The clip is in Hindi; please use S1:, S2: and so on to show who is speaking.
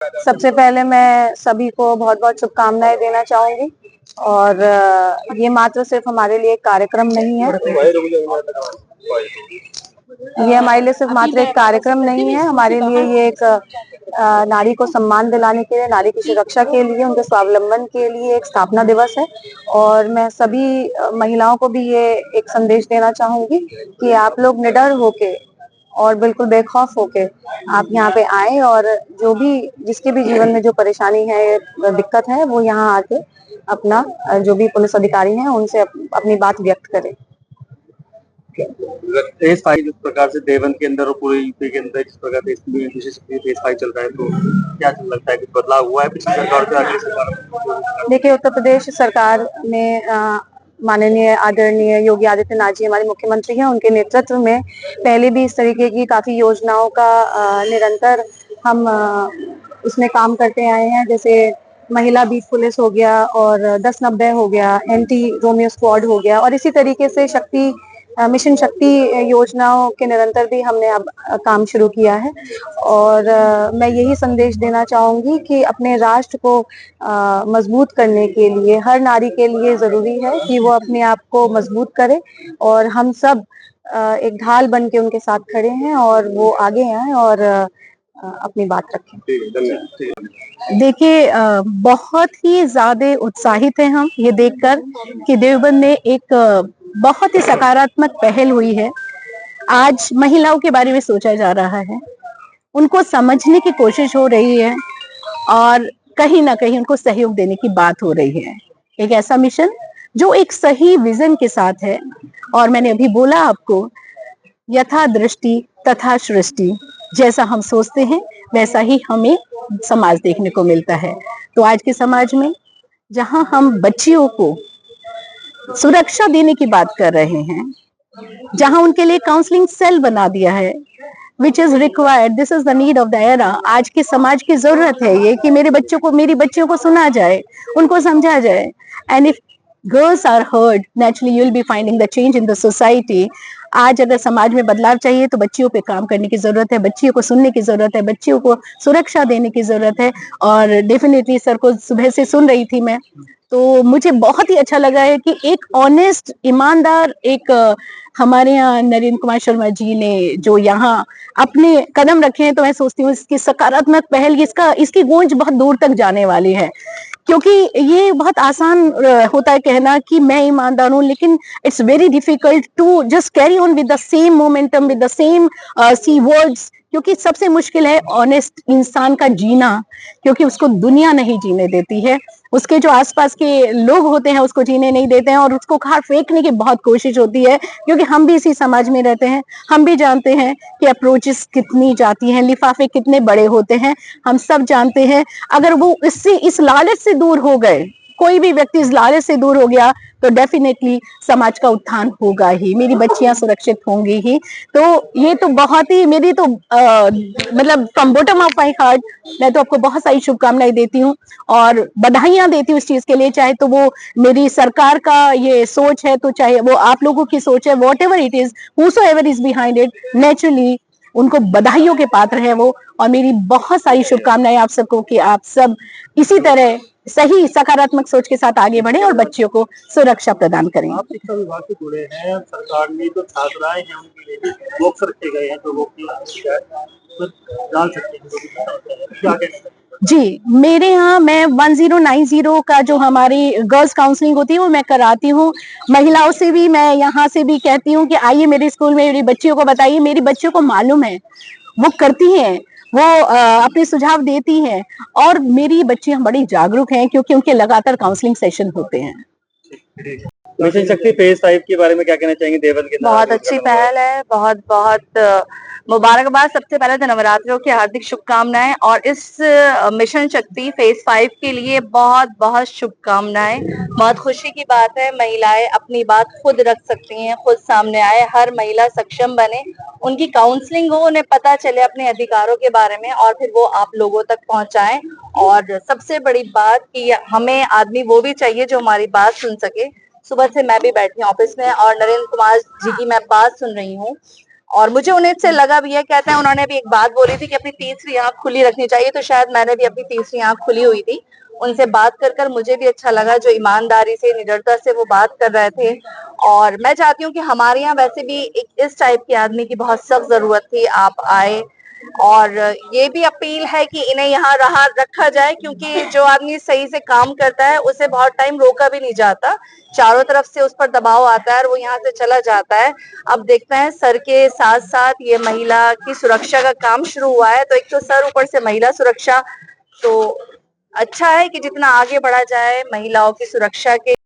S1: सबसे पहले मैं सभी को बहुत बहुत शुभकामनाएं देना चाहूंगी। और ये मात्र सिर्फ हमारे लिए एक कार्यक्रम नहीं है, ये हमारे लिए सिर्फ मात्र एक कार्यक्रम नहीं है, हमारे लिए ये एक नारी को सम्मान दिलाने के लिए, नारी की सुरक्षा के लिए, उनके स्वावलंबन के लिए एक स्थापना दिवस है। और मैं सभी महिलाओं को भी ये एक संदेश देना चाहूंगी कि आप लोग निडर होके और बिल्कुल बेखौफ होके आप यहाँ पे आए, और जो भी जिसके भी जीवन में जो परेशानी है, दिक्कत है, वो यहाँ आके अपना जो भी पुलिस अधिकारी हैं उनसे अपनी बात व्यक्त करें।
S2: फेज 5 जिस प्रकार से देवबंद के अंदर और पूरे यूपी के अंदर जिस प्रकार से फेज 5 चल रहा है, तो क्या लगता है कि बदलाव हुआ है पिछली सरकार से अगली सरकार?
S1: देखिए, उत्तर प्रदेश सरकार में माननीय आदरणीय योगी आदित्यनाथ जी हमारे मुख्यमंत्री हैं, उनके नेतृत्व में पहले भी इस तरीके की काफी योजनाओं का निरंतर हम उसमें काम करते आए हैं। जैसे महिला बीट पुलिस हो गया, और 1090 हो गया, एंटी रोमियो स्क्वाड हो गया, और इसी तरीके से शक्ति मिशन शक्ति योजनाओं के निरंतर भी हमने अब काम शुरू किया है। और मैं यही संदेश देना चाहूंगी कि अपने राष्ट्र को मजबूत करने के लिए हर नारी के लिए जरूरी है कि वो अपने आप को मजबूत करे, और हम सब एक ढाल बन के उनके साथ खड़े हैं, और वो आगे आए और अपनी बात रखें।
S3: देखिए, बहुत ही ज्यादा उत्साहित हैं हम ये देखकर कि देवबंद में एक बहुत ही सकारात्मक पहल हुई है। आज महिलाओं के बारे में सोचा जा रहा है, उनको समझने की कोशिश हो रही है, और कहीं ना कहीं उनको सहयोग देने की बात हो रही है। एक ऐसा मिशन जो एक सही विजन के साथ है, और मैंने अभी बोला आपको, यथा दृष्टि तथा सृष्टि, जैसा हम सोचते हैं वैसा ही हमें समाज देखने को मिलता है। तो आज के समाज में जहां हम बच्चियों को सुरक्षा देने की बात कर रहे हैं, जहां उनके लिए काउंसलिंग सेल बना दिया है, which is required, this is the need of the era. आज के समाज की जरूरत है ये कि मेरी बच्चियों को सुना जाए, उनको समझा जाए। And if girls are heard, naturally you will be finding the change in the society. आज अगर समाज में बदलाव चाहिए तो बच्चियों पे काम करने की जरूरत है, बच्चियों को सुनने की जरूरत है, बच्चियों को सुरक्षा देने की जरूरत है। और डेफिनेटली सर को सुबह से सुन रही थी मैं, तो मुझे बहुत ही अच्छा लगा है कि एक ऑनेस्ट, ईमानदार, एक हमारे यहाँ नरेंद्र कुमार शर्मा जी ने जो यहाँ अपने कदम रखे हैं, तो मैं सोचती हूँ इसकी सकारात्मक पहल, इसकी गूंज बहुत दूर तक जाने वाली है। क्योंकि ये बहुत आसान होता है कहना कि मैं ईमानदार हूं, लेकिन it's very difficult to just carry on with the same momentum, with the same see words. क्योंकि सबसे मुश्किल है ऑनेस्ट इंसान का जीना, क्योंकि उसको दुनिया नहीं जीने देती है, उसके जो आसपास के लोग होते हैं उसको जीने नहीं देते हैं, और उसको खार फेंकने की बहुत कोशिश होती है। क्योंकि हम भी इसी समाज में रहते हैं, हम भी जानते हैं कि अप्रोचेस कितनी जाती हैं, लिफाफे कितने बड़े होते हैं, हम सब जानते हैं। अगर वो इस लालच से दूर हो गए, कोई भी व्यक्ति इस लालच से दूर हो गया, तो डेफिनेटली समाज का उत्थान होगा ही, मेरी बच्चियां सुरक्षित होंगी ही। तो ये तो बहुत ही, मेरी तो मतलब from bottom of my heart मैं तो आपको बहुत सारी शुभकामनाएं देती हूँ और बधाइयां देती हूँ इस चीज के लिए। चाहे तो वो मेरी सरकार का ये सोच है, तो चाहे वो आप लोगों की सोच है, what ever it is, whosoever is behind it, naturally उनको बधाइयों के पात्र है वो। और मेरी बहुत सारी शुभकामनाएं आप सबको कि आप सब इसी तरह सही सकारात्मक सोच के साथ आगे बढ़े और बच्चियों को सुरक्षा प्रदान करें।
S2: आप शिक्षा विभाग से जुड़े हैं, सरकार ने जो छात्राएं हैं उनके लिए बॉक्स रखे गए हैं, तो वो जान सकते हैं क्या कहना
S3: जी, मेरे यहाँ मैं 1090 का जो हमारी गर्ल्स काउंसलिंग होती है वो मैं कराती हूँ। महिलाओं से भी मैं यहाँ से भी कहती हूँ कि आइए मेरे स्कूल में, मेरी बच्चियों को बताइए। मेरी बच्चियों को मालूम है, वो करती हैं, वो अपने सुझाव देती हैं, और मेरी बच्चियां बड़ी जागरूक हैं क्योंकि उनके लगातार काउंसलिंग सेशन होते हैं।
S2: मिशन शक्ति फेज 5 के बारे में क्या कहना चाहेंगे? देवबंद के
S1: बहुत अच्छी पहल है, बहुत बहुत मुबारकबाद। सबसे पहले तो नवरात्रों की हार्दिक शुभकामनाएं, और इस मिशन शक्ति फेज 5 के लिए बहुत बहुत शुभकामनाएं। बहुत खुशी की बात है, महिलाएं अपनी बात खुद रख सकती हैं, खुद सामने आए, हर महिला सक्षम बने, उनकी काउंसलिंग हो, उन्हें पता चले अपने अधिकारों के बारे में, और फिर वो आप लोगों तक पहुंचाएं। और सबसे बड़ी बात कि हमें आदमी वो भी चाहिए जो हमारी बात सुन सके। सुबह से मैं भी बैठी हूँ ऑफिस में और नरेंद्र कुमार जी की मैं बात सुन रही हूँ,
S4: और मुझे उन्हें से लगा भी है, कहते हैं उन्होंने भी एक बात बोली थी कि अपनी तीसरी आंख खुली रखनी चाहिए, तो शायद मैंने भी अपनी तीसरी आंख खुली हुई थी। उनसे बात कर मुझे भी अच्छा लगा, जो ईमानदारी से निडरता से वो बात कर रहे थे। और मैं चाहती हूँ कि हमारे यहाँ वैसे भी एक इस टाइप के आदमी की बहुत सख्त जरूरत थी, आप आए। और ये भी अपील है कि इन्हें यहाँ रखा जाए, क्योंकि जो आदमी सही से काम करता है उसे बहुत टाइम रोका भी नहीं जाता, चारों तरफ से उस पर दबाव आता है और वो यहाँ से चला जाता है। अब देखते हैं, सर के साथ साथ ये महिला की सुरक्षा का काम शुरू हुआ है, तो एक तो सर, ऊपर से महिला सुरक्षा। तो अच्छा है कि जितना आगे बढ़ा जाए महिलाओं की सुरक्षा के